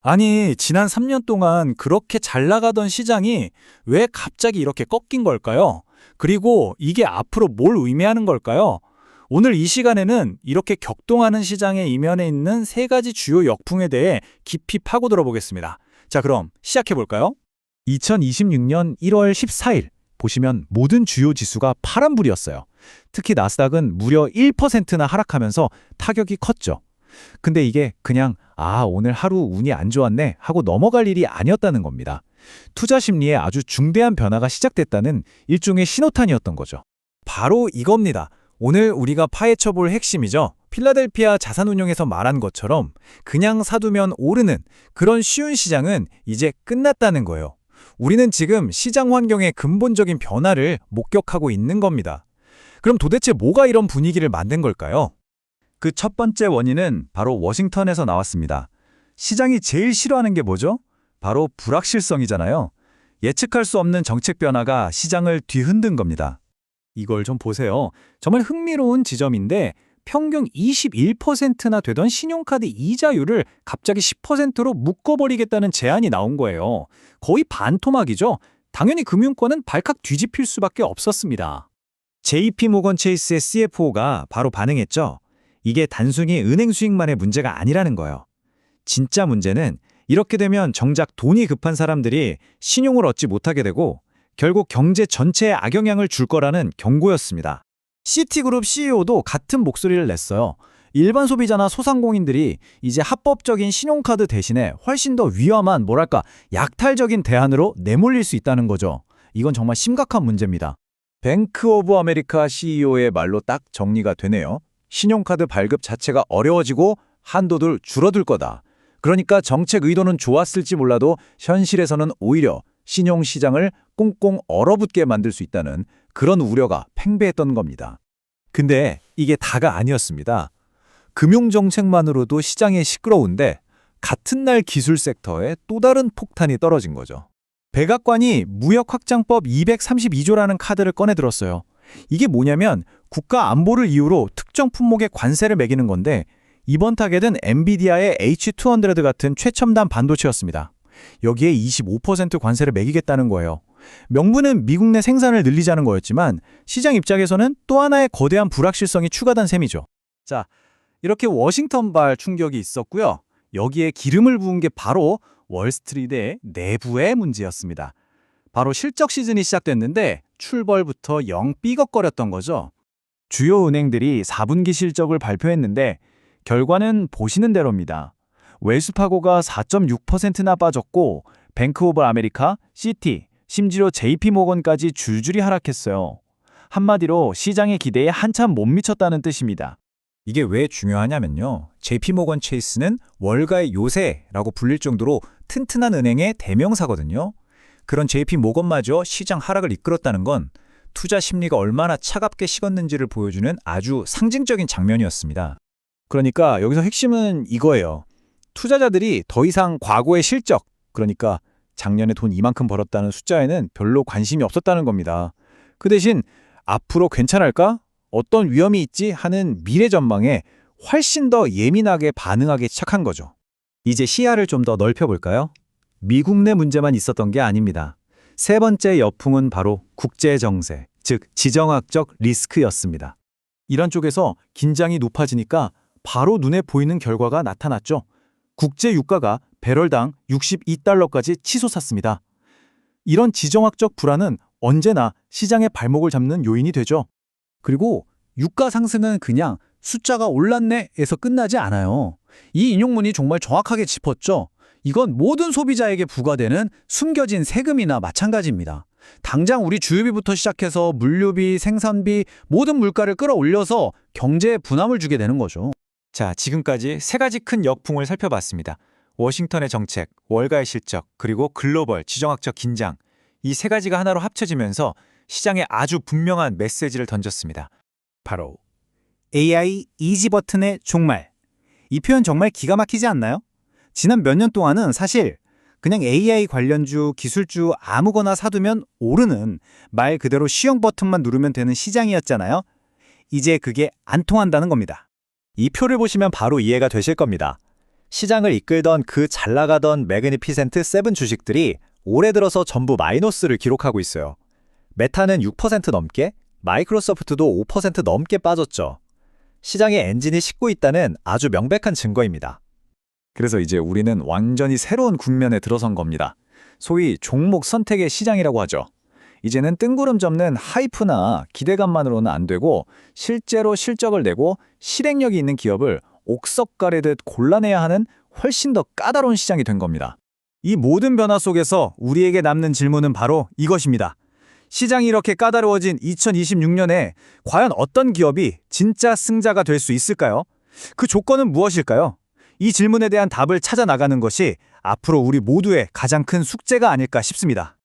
아니, 지난 3년 동안 그렇게 잘 나가던 시장이 왜 갑자기 이렇게 꺾인 걸까요? 그리고 이게 앞으로 뭘 의미하는 걸까요? 오늘 이 시간에는 이렇게 격동하는 시장의 이면에 있는 세 가지 주요 역풍에 대해 깊이 파고들어 보겠습니다. 자, 그럼 시작해 볼까요? 2026년 1월 14일 보시면 모든 주요 지수가 파란불이었어요. 특히 나스닥은 무려 1%나 하락하면서 타격이 컸죠. 근데 이게 그냥 오늘 하루 운이 안 좋았네 하고 넘어갈 일이 아니었다는 겁니다. 투자 심리에 아주 중대한 변화가 시작됐다는 일종의 신호탄이었던 거죠. 바로 이겁니다. 오늘 우리가 파헤쳐 볼 핵심이죠. 필라델피아 자산운용에서 말한 것처럼 그냥 사두면 오르는 그런 쉬운 시장은 이제 끝났다는 거예요. 우리는 지금 시장 환경의 근본적인 변화를 목격하고 있는 겁니다. 그럼 도대체 뭐가 이런 분위기를 만든 걸까요? 그 첫 번째 원인은 바로 워싱턴에서 나왔습니다. 시장이 제일 싫어하는 게 뭐죠? 바로 불확실성이잖아요. 예측할 수 없는 정책 변화가 시장을 뒤흔든 겁니다. 이걸 좀 보세요. 정말 흥미로운 지점인데 평균 21%나 되던 신용카드 이자율을 갑자기 10%로 묶어버리겠다는 제안이 나온 거예요. 거의 반토막이죠. 당연히 금융권은 발칵 뒤집힐 수밖에 없었습니다. JP모건 체이스의 CFO가 바로 반응했죠. 이게 단순히 은행 수익만의 문제가 아니라는 거예요. 진짜 문제는 이렇게 되면 정작 돈이 급한 사람들이 신용을 얻지 못하게 되고 결국 경제 전체에 악영향을 줄 거라는 경고였습니다. 시티그룹 CEO도 같은 목소리를 냈어요. 일반 소비자나 소상공인들이 이제 합법적인 신용카드 대신에 훨씬 더 위험한 약탈적인 대안으로 내몰릴 수 있다는 거죠. 이건 정말 심각한 문제입니다. 뱅크 오브 아메리카 CEO의 말로 딱 정리가 되네요. 신용카드 발급 자체가 어려워지고 한도도 줄어들 거다. 그러니까 정책 의도는 좋았을지 몰라도 현실에서는 오히려 신용시장을 꽁꽁 얼어붙게 만들 수 있다는 그런 우려가 팽배했던 겁니다. 근데 이게 다가 아니었습니다. 금융정책만으로도 시장이 시끄러운데 같은 날 기술 섹터에 또 다른 폭탄이 떨어진 거죠. 백악관이 무역확장법 232조라는 카드를 꺼내들었어요. 이게 뭐냐면 국가 안보를 이유로 특정 품목에 관세를 매기는 건데 이번 타겟은 엔비디아의 H200 같은 최첨단 반도체였습니다. 여기에 25% 관세를 매기겠다는 거예요. 명분은 미국 내 생산을 늘리자는 거였지만 시장 입장에서는 또 하나의 거대한 불확실성이 추가된 셈이죠. 자, 이렇게 워싱턴발 충격이 있었고요. 여기에 기름을 부은 게 바로 월스트리트의 내부의 문제였습니다. 바로 실적 시즌이 시작됐는데 출벌부터 영 삐걱거렸던 거죠. 주요 은행들이 4분기 실적을 발표했는데 결과는 보시는 대로입니다. 웰스파고가 4.6%나 빠졌고 뱅크 오브 아메리카, 시티, 심지어 JP모건까지 줄줄이 하락했어요. 한마디로 시장의 기대에 한참 못 미쳤다는 뜻입니다. 이게 왜 중요하냐면요. JP모건 체이스는 월가의 요새라고 불릴 정도로 튼튼한 은행의 대명사거든요. 그런 JP모건마저 시장 하락을 이끌었다는 건 투자 심리가 얼마나 차갑게 식었는지를 보여주는 아주 상징적인 장면이었습니다. 그러니까 여기서 핵심은 이거예요. 투자자들이 더 이상 과거의 실적, 그러니까 작년에 돈 이만큼 벌었다는 숫자에는 별로 관심이 없었다는 겁니다. 그 대신 앞으로 괜찮을까? 어떤 위험이 있지? 하는 미래 전망에 훨씬 더 예민하게 반응하기 시작한 거죠. 이제 시야를 좀 더 넓혀볼까요? 미국 내 문제만 있었던 게 아닙니다. 세 번째 여풍은 바로 국제정세, 즉 지정학적 리스크였습니다. 이란 쪽에서 긴장이 높아지니까 바로 눈에 보이는 결과가 나타났죠. 국제 유가가 배럴당 62달러까지 치솟았습니다. 이런 지정학적 불안은 언제나 시장의 발목을 잡는 요인이 되죠. 그리고 유가 상승은 그냥 숫자가 올랐네에서 끝나지 않아요. 이 인용문이 정말 정확하게 짚었죠. 이건 모든 소비자에게 부과되는 숨겨진 세금이나 마찬가지입니다. 당장 우리 주유비부터 시작해서 물류비, 생산비, 모든 물가를 끌어올려서 경제에 부담을 주게 되는 거죠. 자, 지금까지 세 가지 큰 역풍을 살펴봤습니다. 워싱턴의 정책, 월가의 실적, 그리고 글로벌 지정학적 긴장. 이 세 가지가 하나로 합쳐지면서 시장에 아주 분명한 메시지를 던졌습니다. 바로 AI 이지 버튼의 종말. 이 표현 정말 기가 막히지 않나요? 지난 몇 년 동안은 사실 그냥 AI 관련주, 기술주 아무거나 사두면 오르는 말 그대로 시형 버튼만 누르면 되는 시장이었잖아요. 이제 그게 안 통한다는 겁니다. 이 표를 보시면 바로 이해가 되실 겁니다. 시장을 이끌던 그 잘 나가던 매그니피센트 세븐 주식들이 올해 들어서 전부 마이너스를 기록하고 있어요. 메타는 6% 넘게, 마이크로소프트도 5% 넘게 빠졌죠. 시장의 엔진이 식고 있다는 아주 명백한 증거입니다. 그래서 이제 우리는 완전히 새로운 국면에 들어선 겁니다. 소위 종목 선택의 시장이라고 하죠. 이제는 뜬구름 잡는 하이프나 기대감만으로는 안 되고 실제로 실적을 내고 실행력이 있는 기업을 옥석 가리듯 골라내야 하는 훨씬 더 까다로운 시장이 된 겁니다. 이 모든 변화 속에서 우리에게 남는 질문은 바로 이것입니다. 시장이 이렇게 까다로워진 2026년에 과연 어떤 기업이 진짜 승자가 될 수 있을까요? 그 조건은 무엇일까요? 이 질문에 대한 답을 찾아 나가는 것이 앞으로 우리 모두의 가장 큰 숙제가 아닐까 싶습니다.